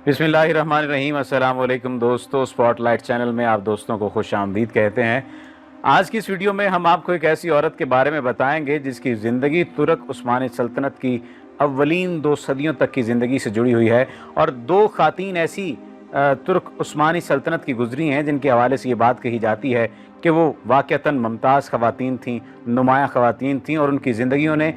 बिस्मिल्लाहिर्रहमानिर्रहीम। अस्सलाम वालेकुम दोस्तों, स्पॉटलाइट चैनल में आप दोस्तों को खुश आमदीद कहते हैं। आज की इस वीडियो में हम आपको एक ऐसी औरत के बारे में बताएंगे जिसकी ज़िंदगी तुर्क उस्मानी सल्तनत की अव्वलीन 2 सदियों तक की ज़िंदगी से जुड़ी हुई है और 2 ख़ातीन ऐसी तुर्क उस्मानी सल्तनत की गुजरी हैं जिनके हवाले से ये बात कही जाती है कि वो वाक़अतन मुमताज़ ख़वातीन थीं, नुमाया ख़वातीन थीं और उनकी ज़िंदगियों ने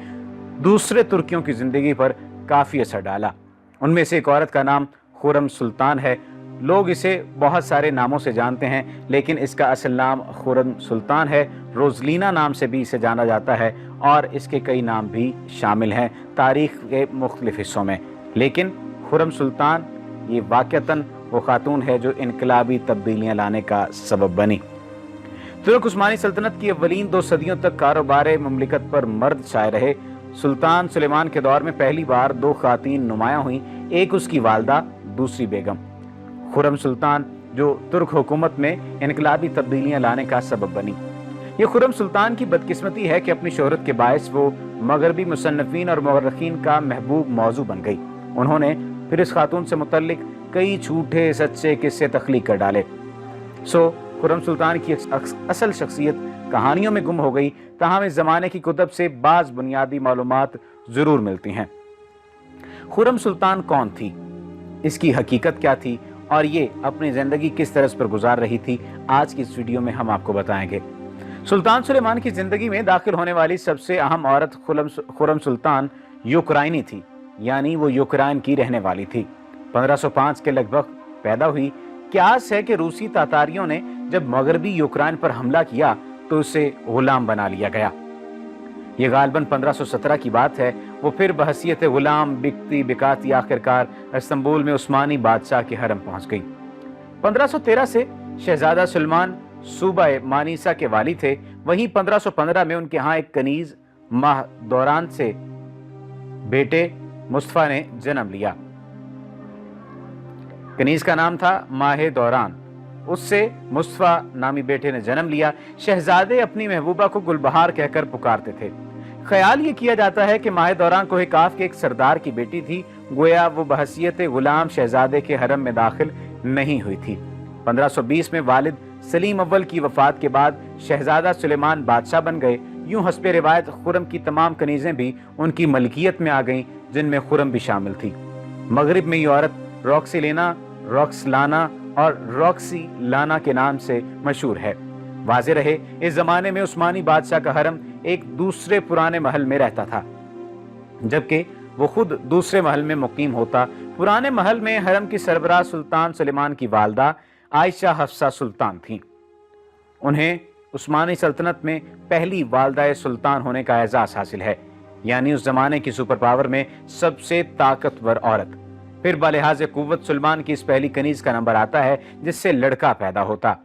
दूसरे तुर्कियों की ज़िंदगी पर काफ़ी असर डाला। उनमें से एक औरत का नाम खुरम सुल्तान है। लोग इसे बहुत सारे नामों से जानते हैं लेकिन इसका असल नाम खुरम सुल्तान है। रोज़लीना नाम से भी इसे जाना जाता है और इसके कई नाम भी शामिल हैं तारीख़ के मुख्तलिफ़ हिस्सों में। लेकिन खुरम सुल्तान ये वाक़अतन वो खातून है जो इनकलाबी तब्दीलियाँ लाने का सबब बनी। तुर्क उस्मानी सल्तनत की अव्वलीन 2 सदियों तक कारोबार मुमलिकत पर मर्द छाए रहे। सुल्तान सुलेमान के दौर में पहली बार 2 ख़ातीन नुमाया हुई, एक उसकी वालदा, दूसरी बेगम। खुरम सुल्तान जो तुर्क हुकूमत में इनकलाबी तब्दीलियां लाने का सबब बनी। ये खुरम सुल्तान की बदकिस्मती है कि अपनी शोहरत के बायस वो मगरबी मुसन्निफीन और मुअर्रिखीन का महबूब मौजू बन गई। उन्होंने फिर इस खातून से मुतल्लिक कई झूठे सच्चे किस्से तख्लीक कर डाले। खुरम सुल्तान की असल शख्सियत कहानियों में गुम हो गई, ताहम इस ज़माने की कुतब से बाज़ बुनियादी मालूमात ज़रूर मिलती हैं। खुरम सुल्तान कौन थी, इसकी हकीकत क्या थी और ये अपनी ज़िंदगी किस तरह पर गुजार रही थी, आज की इस वीडियो में हम आपको बताएंगे। सुल्तान सुलेमान की ज़िंदगी में दाखिल होने वाली सबसे अहम औरत खुरम सुल्तान यूक्राइनी थी, यानी वो यूक्राइन की रहने वाली थी। 1505 के लगभग पैदा हुई। क्यास है कि रूसी तातारियों ने जब मगरबी यूक्राइन पर हमला किया तो उसे गुलाम बना लिया गया। ये गालबन 1517 की बात है। वो फिर बहसियत गुलाम बिकती बिकाती आखिरकार इस्तांबुल में उस्मानी बादशाह के हरम पहुंच गई। 1513 से शहजादा सुलेमान सूबा मानीसा के वाली थे। वहीं 1515 में उनके यहाँ एक कनीज माह दौरान से बेटे मुस्तफा ने जन्म लिया। कनीज का नाम था माह दौरान, उससे मुस्तफा नामी बेटे ने जन्म लिया। शहजादे अपनी महबूबा को गुलबहार कहकर पुकारते थे। ख्याल ये किया जाता है कि माह दौरान कोहे काफ के एक सरदार की बेटी थी, गोया वो बहसियत गुलाम शहजादे के हरम में दाखिल नहीं हुई थी। 1520 में वालिद सलीम अव्वल की वफात के बाद शहजादा सुलेमान बादशाह बन गए। यूं हस्बे रिवायत खुरम की तमाम कनीजें भी उनकी मलकियत में आ गईं, जिनमें खुरम भी शामिल थी। मगरिब में ये औरत रॉक्सलाना और रॉक्सी लाना के नाम से मशहूर है। वाज़े रहे इस जमाने में उस्मानी बादशाह का हरम एक दूसरे पुराने महल में रहता था, जबकि वो खुद दूसरे महल में मुकीम होता। पुराने महल में हरम की सरबराह सुल्तान सुलेमान की वालदा आयशा हफ्सा सुल्तान थीं। उन्हें उस्मानी सल्तनत में पहली वालदा सुल्तान होने का एजाज़ हासिल है, यानी उस जमाने की सुपर पावर में सबसे ताकतवर औरत। फिर बलिहाज कुव्वत सुलेमान की इस पहली कनीज का नंबर आता है जिससे लड़का पैदा होता।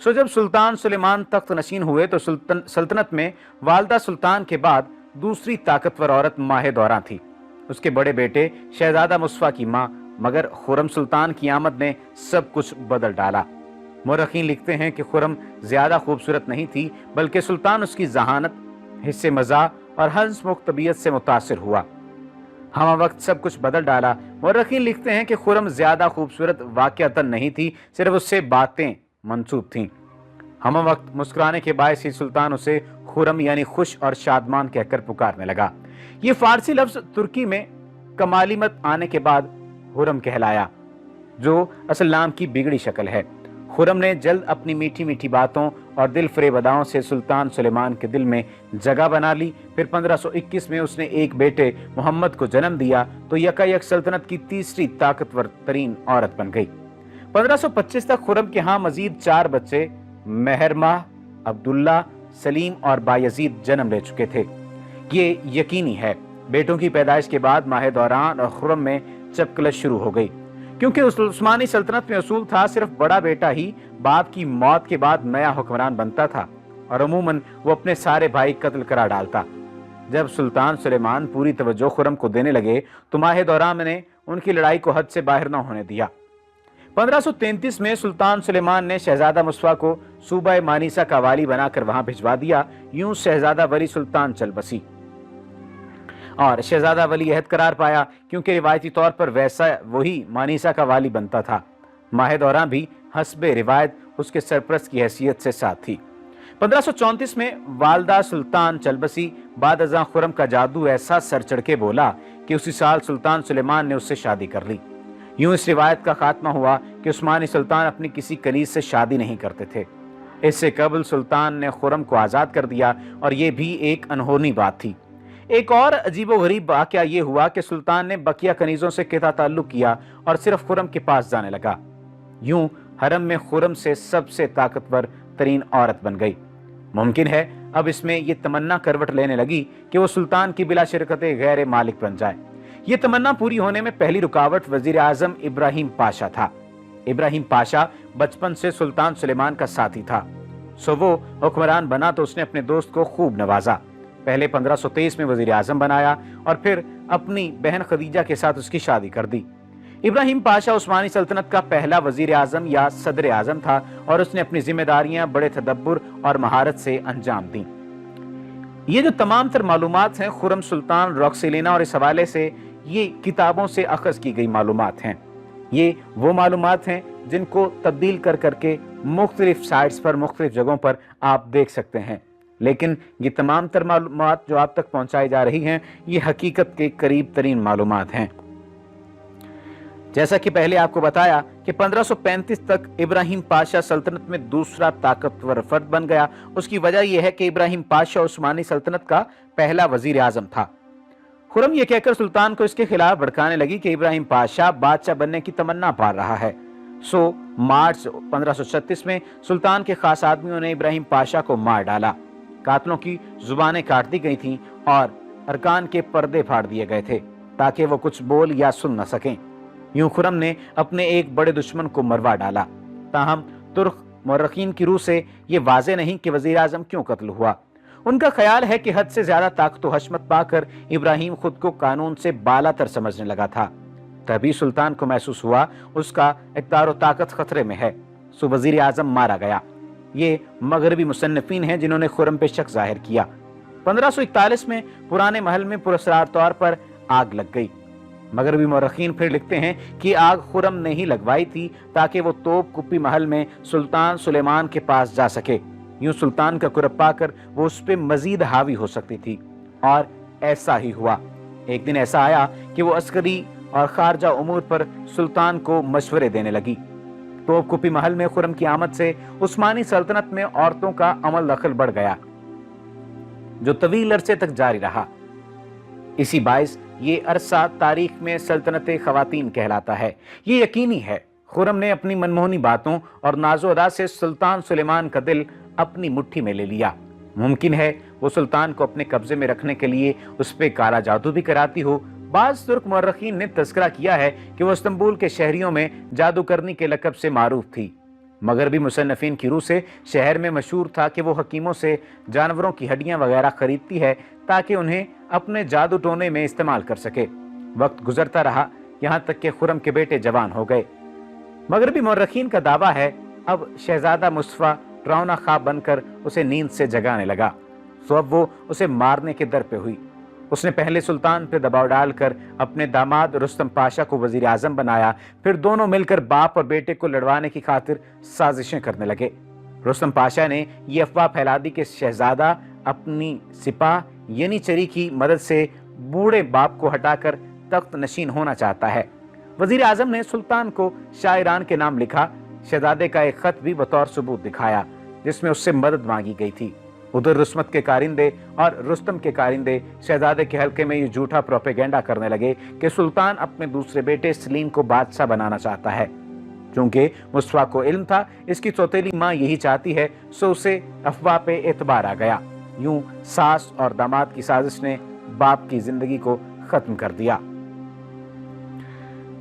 जब सुल्तान सुलेमान तख्त नशीन हुए तो सल्तनत में वालदा सुल्तान के बाद दूसरी ताकतवर औरत माह दौरान थी। उसके बड़े बेटे शहजादा मुस्तफा की माँ, मगर खुरम सुल्तान की आमद ने सब कुछ बदल डाला। मुर्रखीन लिखते हैं कि खुरम ज्यादा खूबसूरत नहीं थी, बल्कि सुल्तान उसकी जहानत, हिस्से मज़ा और हंसमुख तबीयत से मुतासिर हुआ। हम वक्त सब कुछ बदल डाला। मुर्रखीन लिखते हैं कि खुरम ज्यादा खूबसूरत वाक़अतन नहीं थी, सिर्फ उससे बातें मंसूब थीं। हम वक्त मुस्कुराने के बायस ही सुल्तान उसे खुरम यानी खुश और शादमान कहकर पुकारने लगा। ये फारसी लफ्ज तुर्की में कमालिमत आने के बाद खुरम कहलाया, जो असल नाम की बिगड़ी शक्ल है। खुरम ने जल्द अपनी मीठी मीठी बातों और दिल फरेब अदाओं से सुल्तान सुलेमान के दिल में जगह बना ली। फिर 1521 में उसने एक बेटे मोहम्मद को जन्म दिया तो यकायक सल्तनत की तीसरी ताकतवर तरीन औरत बन गई। 1525 तक खुरम के यहाँ मजीद 4 बच्चे मेहरमाह, अब्दुल्ला, सलीम और बायजीद जन्म ले चुके थे। ये यकीनी है बेटों की पैदाइश के बाद माह दौरान और खुरम में चपकलश शुरू हो गई, क्योंकि उस्मानी सल्तनत में असूल था सिर्फ बड़ा बेटा ही बाप की मौत के बाद नया हुक्मरान बनता था और अमूमन वो अपने सारे भाई कत्ल करा डालता। जब सुल्तान सुलेमान पूरी तवज्जो खुरम को देने लगे तो माह दौरान ने उनकी लड़ाई को हद से बाहर न होने दिया। 1533 में सुल्तान सुलेमान ने शहजादा मुस्तफा को सूबा मानीसा का वाली बनाकर वहां भिजवा दिया। यूं शहजादा वली सुल्तान चल बसी। اور शहजादा वली अहद करार पाया, क्योंकि रिवायती तौर पर वैसा वही मानीसा का वाली बनता था। माह दौरान भी हस्बे रिवायत उसके सरप्रस्त की हैसियत से साथ थी। 1534 में वालदा सुल्तान चलबसी बाद अज़ां खुरम का जादू ऐसा सर चढ़ के बोला कि उसी साल सुल्तान सुलेमान ने उससे शादी कर ली। यूं इस रिवायत का खात्मा हुआ कि उस्मानी सुल्तान अपनी किसी कलीस से शादी नहीं करते थे। इससे कबल सुल्तान ने खुरम को आज़ाद कर दिया और ये भी एक अनहोनी बात थी। एक और अजीबोगरीब वाक़या ये हुआ कि सुल्तान ने बकिया कनीज़ों से किता ताल्लुक़ किया और सिर्फ खुरम के पास जाने लगा। यूं हरम में खुरम से सबसे ताकतवर तरीन औरत बन गई। मुमकिन है अब इसमें यह तमन्ना करवट लेने लगी कि वो सुल्तान की बिला शिरकत गैर मालिक बन जाए। ये तमन्ना पूरी होने में पहली रुकावट वजीर आजम इब्राहिम पाशा था। इब्राहिम पाशा बचपन से सुल्तान सुलेमान का साथी था, सो वो हुक्मरान बना तो उसने अपने दोस्त को खूब नवाजा। पहले 1523 में वजीर आजम बनाया और फिर अपनी बहन खदीजा के साथ उसकी शादी कर दी। इब्राहिम पाशा उस्मानी सल्तनत का पहला वजीर आजम या सदर आजम था और उसने अपनी जिम्मेदारियां बड़े तदब्बुर और महारत से अंजाम दी। ये जो तमाम तर मालूमात हैं खुरम सुल्तान रॉक्सेलिना और इस हवाले से ये किताबों से अखज़ की गई मालूमात हैं। ये वो मालूमात हैं जिनको तब्दील कर करके मुख्तलिफ साइट्स पर मुख्तलिफ जगहों पर आप देख सकते हैं, लेकिन ये तमाम तर मालूमात जो आप तक पहुंचाई जा रही हैं ये हकीकत के करीब तरीन मालूमात हैं। जैसा कि पहले आपको बताया कि 1535 तक इब्राहिम पाशा सल्तनत में दूसरा ताकतवर फर्द बन गया। उसकी वजह यह है कि इब्राहिम पाशा उस्मानी सल्तनत का पहला वजीर आजम था। खुरम यह कहकर सुल्तान को इसके खिलाफ भड़काने लगी कि इब्राहिम पाशा बादशाह बनने की तमन्ना पाल रहा है। सो मार्च 1536 में सुल्तान के खास आदमियों ने इब्राहिम पाशा को मार डाला। कातलों की जुबानें काट दी गई थीं और अरकान के पर्दे फाड़ दिए गए थे ताकि वो कुछ बोल या सुन न सकें। यूं खुरम ने अपने एक बड़े दुश्मन को मरवा डाला। ताहम तुर्क मुर्रखीन की रूह से ये वाज़े नहीं कि वजीर आजम क्यों कत्ल हुआ। उनका ख्याल है कि हद से ज्यादा ताकत व हशमत पाकर इब्राहिम खुद को कानून से बालातर समझने लगा था। तभी सुल्तान को महसूस हुआ उसका इक़्तिदार व ताकत खतरे में है, सो वजीर आजम मारा गया। ये मगरबी मुसन्निफीन हैं जिन्होंने खुरम पे शक जाहिर किया। 1541 में पुराने महल में पुरस्कार तौर पर आग लग गई। मगरबी मौरखीन फिर लिखते हैं कि आग खुरम ने ही लगवाई थी ताकि वो तोप कुप्पी महल में सुल्तान सुलेमान के पास जा सके। यूं सुल्तान का कुरब पाकर वो उस पर मजीद हावी हो सकती थी, और ऐसा ही हुआ। एक दिन ऐसा आया कि वो अस्करी और खारजा उमूर पर सुल्तान को मशवरे देने लगी। तोप कुप्पी महल में खुरम की आमद से उस्मानी सल्तनत में औरतों का अमल दखल बढ़ गया, जो तवील अरसे तक जारी रहा। इसी बाइस ये अरसा तारीख में सल्तनत खवातीन कहलाता है। ये यकीनी है खुरम ने अपनी मनमोहनी बातों और नाजो अदा से सुल्तान सुलेमान का दिल अपनी मुट्ठी में ले लिया। मुमकिन है वो सुल्तान को अपने कब्जे में रखने के लिए उस पर काला जादू भी कराती हो। बाज़ तुर्क मुर्रखीन ने तस्करा किया है कि वो इस्तांबुल के शहरियों में जादूगरनी के लक़ब से मारूफ थी। मगरबी मुसन्निफीन की रूह से शहर में मशहूर था कि वो हकीमों से जानवरों की हड्डियां वगैरह खरीदती है ताकि उन्हें अपने जादू टोने में इस्तेमाल कर सके। वक्त गुजरता रहा, यहाँ तक कि खुरम के बेटे जवान हो गए। मगरबी मुर्रखीन का दावा है अब शहजादा मुस्तफा रौना ख्वाब बनकर उसे नींद से जगाने लगा, तो अब वो उसे मारने के दर पे हुई। उसने पहले सुल्तान पे दबाव डालकर अपने दामाद रुस्तम पाशा को वजीर आजम बनाया। फिर दोनों मिलकर बाप और बेटे को लड़वाने की खातिर साजिशें करने लगे। रुस्तम पाशा ने यह अफवाह फैला दी कि शहजादा अपनी सिपाह यनीचरी की मदद से बूढ़े बाप को हटाकर तख्त नशीन होना चाहता है। वजीर आजम ने सुल्तान को शायरान के नाम लिखा। शहजादे का एक खत भी बतौर सबूत दिखाया जिसमें उससे मदद मांगी गई थी। उधर रुस्मत के कारिंदे और रुस्तम के कारिंदे शहजादे के हल्के में ये झूठा प्रोपेगेंडा करने लगे कि सुल्तान अपने दूसरे बेटे सलीम को बादशाह बनाना चाहता है। क्योंकि मुस्तफा को इल्म था इसकी सौतेली माँ यही चाहती है, सो उसे अफवाह पे एतबार आ गया। यूं सास और दामाद की साजिश ने बाप की जिंदगी को खत्म कर दिया।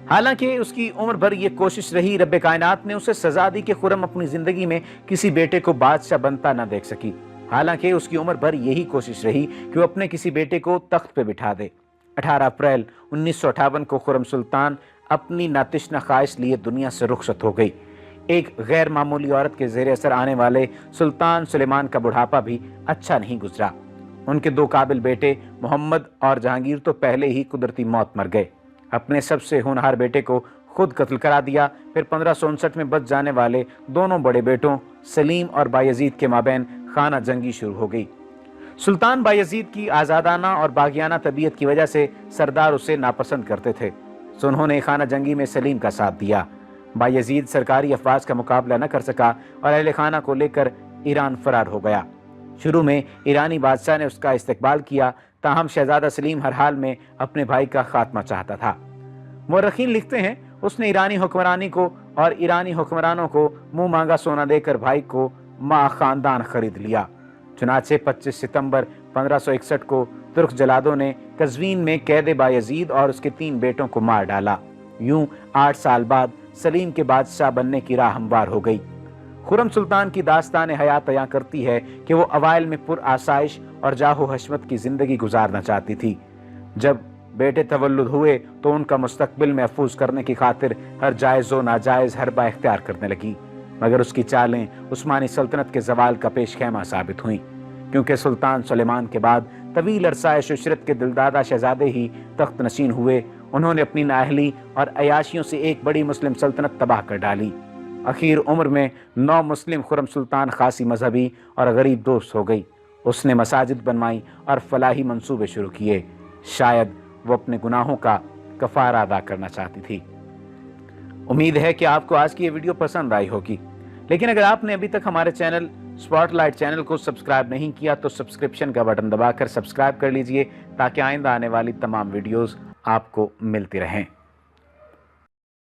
हालांकि उसकी उम्र भर ये कोशिश रही, रब्बे कायनात ने उसे सजा दी कि खुरम अपनी जिंदगी में किसी बेटे को बादशाह बनता न देख सकी। हालांकि उसकी उम्र भर यही कोशिश रही कि वो अपने किसी बेटे को तख्त पे बिठा दे। 18 अप्रैल 1958 को खुरम सुल्तान अपनी नातिशना ख्वाहिश लिए दुनिया से रुखसत हो गई। एक गैर मामूली औरत के ज़ेरे असर आने वाले सुल्तान सुलेमान का बुढ़ापा भी अच्छा नहीं गुजरा। ان کے 2 قابل بیٹے محمد اور جہانگیر تو پہلے ہی قدرتی موت مر گئے۔ اپنے سب سے ہونہار بیٹے کو خود قتل کرا دیا۔ پھر 1559 میں بچ جانے والے دونوں بڑے بیٹوں سلیم اور بایزید کے مابین خانہ جنگی شروع ہو گئی۔ سلطان بایزید کی آزادانہ اور باغیانہ طبیعت کی وجہ سے سردار اسے ناپسند کرتے تھے، سو انہوں نے خانہ جنگی میں سلیم کا ساتھ دیا۔ بایزید سرکاری افواج کا مقابلہ نہ کر سکا اور اہل خانہ کو لے کر ایران فرار ہو گیا۔ شروع میں ایرانی بادشاہ نے اس کا استقبال کیا، تاہم شہزادہ سلیم ہر حال میں اپنے بھائی کا خاتمہ چاہتا تھا۔ مورخین لکھتے ہیں اس نے ایرانی حکمرانی کو اور ایرانی حکمرانوں کو منہ مانگا سونا دے کر بھائی کو ماں خاندان خرید لیا۔ چنانچہ 25 ستمبر 1561 کو ترک جلادوں نے قزوین میں قید بایزید اور اس کے 3 بیٹوں کو مار ڈالا۔ یوں 8 سال بعد سلیم کے بادشاہ بننے کی راہ ہموار ہو گئی۔ خرم سلطان کی داستان حیات بیان کرتی ہے کہ وہ اوائل میں پر آسائش اور جاہ و حشمت کی زندگی گزارنا چاہتی تھی۔ جب بیٹے تولد ہوئے تو ان کا مستقبل محفوظ کرنے کی خاطر ہر جائز و ناجائز حربہ اختیار کرنے لگی، مگر اس کی چالیں عثمانی سلطنت کے زوال کا پیش خیمہ ثابت ہوئیں، کیونکہ سلطان سلیمان کے بعد طویل عرصہ عشرت کے دلدادہ شہزادے ہی تخت نشین ہوئے۔ انہوں نے اپنی نااہلی اور عیاشیوں سے ایک بڑی مسلم سلطنت تباہ کر ڈالی۔ اخیر عمر میں نو مسلم خرم سلطان خاصی مذہبی اور غریب دوست ہو گئی۔ اس نے مساجد بنوائی اور فلاحی منصوبے شروع کیے۔ شاید وہ اپنے گناہوں کا کفارہ ادا کرنا چاہتی تھی۔ امید ہے کہ آپ کو آج کی یہ ویڈیو پسند آئی ہوگی، لیکن اگر آپ نے ابھی تک ہمارے چینل سپاٹ لائٹ چینل کو سبسکرائب نہیں کیا تو سبسکرپشن کا بٹن دبا کر سبسکرائب کر لیجئے تاکہ آئندہ آنے والی تمام ویڈیوز آپ کو ملتی رہیں۔